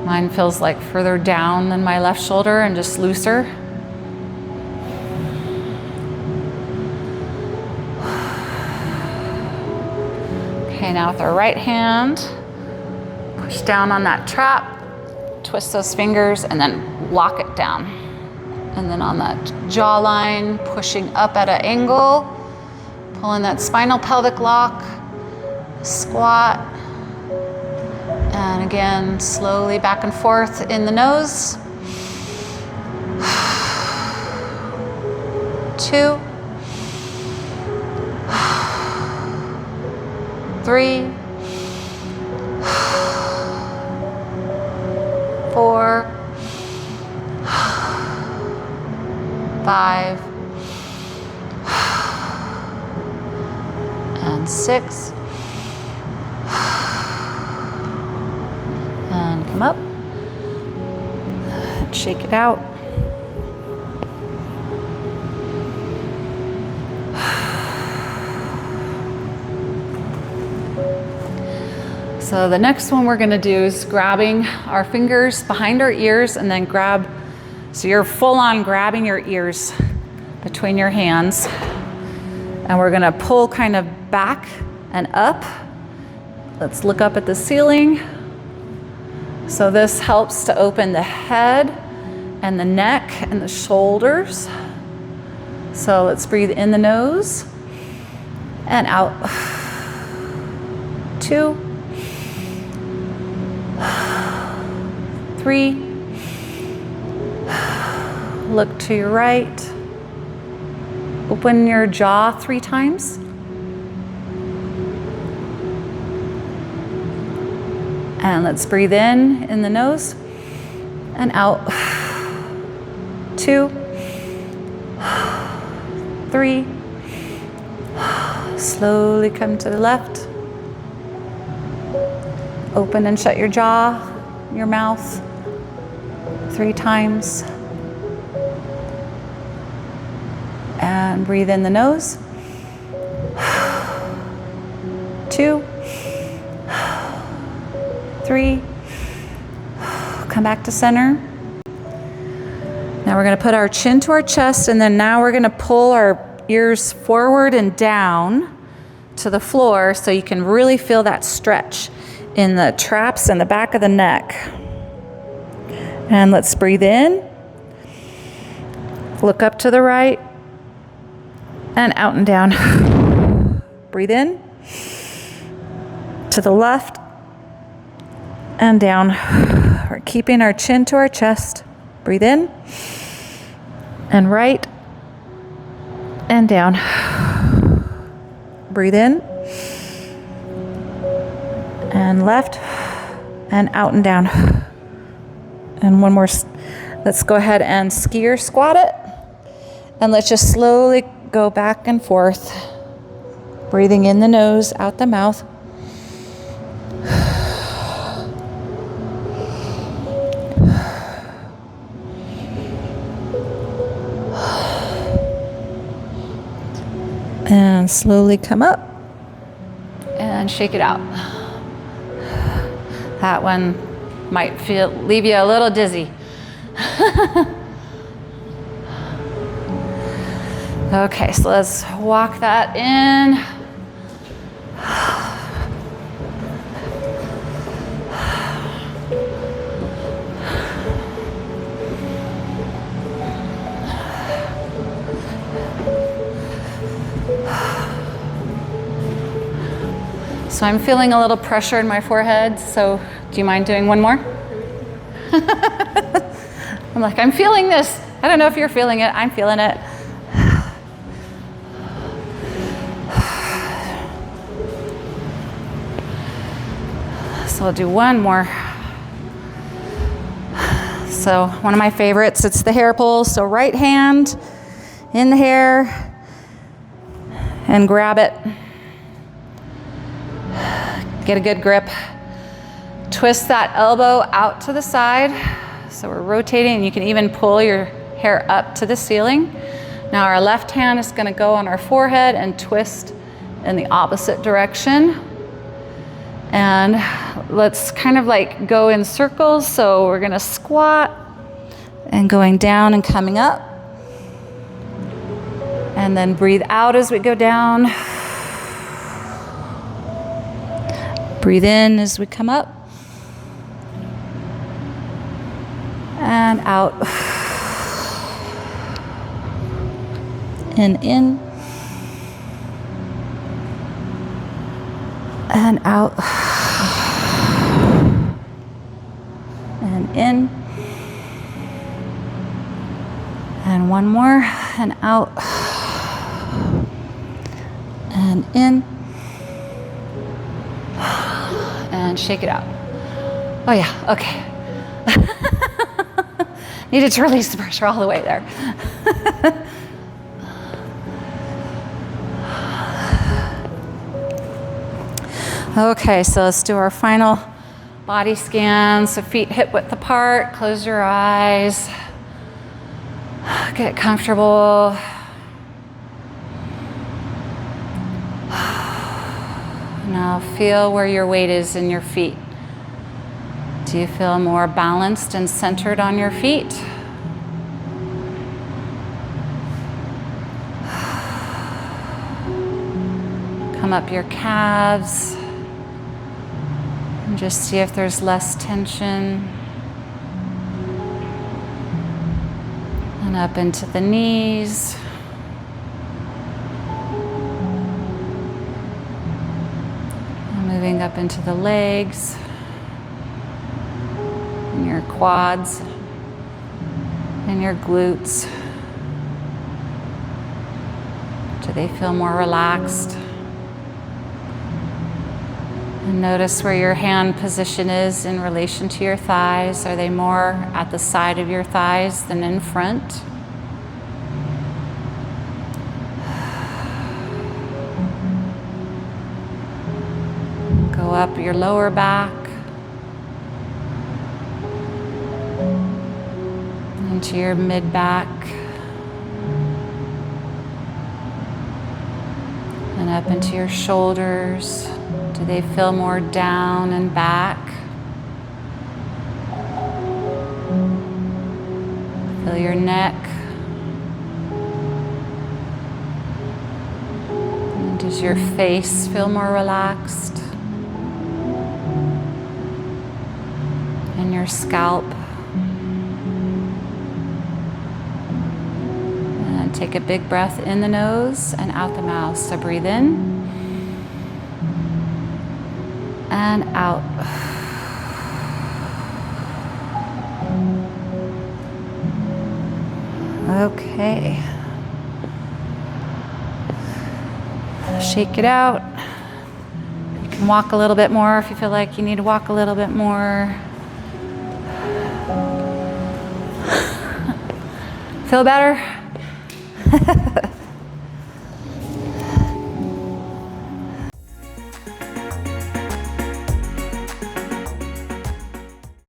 Mine feels like further down than my left shoulder and just looser. Okay, now with our right hand, push down on that trap, twist those fingers, and then lock it down. And then on that jawline, pushing up at an angle, pulling that spinal pelvic lock, squat. And again, slowly back and forth in the nose. 2, 3, 4, 5, and 6. And come up. And shake it out. So the next one we're going to do is grabbing our fingers behind our ears and then grab, so you're full on grabbing your ears between your hands. And we're going to pull kind of back and up. Let's look up at the ceiling. So this helps to open the head and the neck and the shoulders. So let's breathe in the nose and out. 2, 3. Look to your right. Open your jaw 3 times. And let's breathe in the nose and out. 2, 3. Slowly come to the left. Open and shut your jaw, your mouth 3 times. And breathe in the nose. 2, 3. Come back to center. Now we're going to put our chin to our chest, and then now we're going to pull our ears forward and down to the floor so you can really feel that stretch in the traps and the back of the neck. And let's breathe in. Look up to the right and out and down. Breathe in to the left and down. We're keeping our chin to our chest. Breathe in and right and down. Breathe in and left and out and down. And one more. Let's go ahead and skier squat it. And let's just slowly go back and forth. Breathing in the nose, out the mouth. And slowly come up and shake it out. That one might leave you a little dizzy. Okay, so let's walk that in. So I'm feeling a little pressure in my forehead, so do you mind doing one more? I'm like, I'm feeling this. I don't know if you're feeling it. I'm feeling it. So I'll do one more. So one of my favorites, it's the hair pull. So right hand in the hair and grab it. Get a good grip. Twist that elbow out to the side. So we're rotating, and you can even pull your hair up to the ceiling. Now our left hand is going to go on our forehead and twist in the opposite direction. And let's kind of like go in circles. So we're going to squat and going down and coming up. And then breathe out as we go down. Breathe in as we come up. And out. And in. And out. And in. And one more. And out. And in. And shake it out. Oh yeah, okay. Needed to release the pressure all the way there. Okay, so let's do our final body scan. So feet hip width apart, close your eyes. Get comfortable. Now feel where your weight is in your feet. Do you feel more balanced and centered on your feet? Come up your calves and just see if there's less tension. And up into the knees. And moving up into the legs. And your quads and your glutes. Do they feel more relaxed? And notice where your hand position is in relation to your thighs. Are they more at the side of your thighs than in front? Go up your lower back. Into your mid-back. And up into your shoulders. Do they feel more down and back? Feel your neck. And does your face feel more relaxed? And your scalp. And take a big breath in the nose and out the mouth. So breathe in. And out. Okay. Shake it out. You can walk a little bit more if you feel like you need to walk a little bit more. Feel better?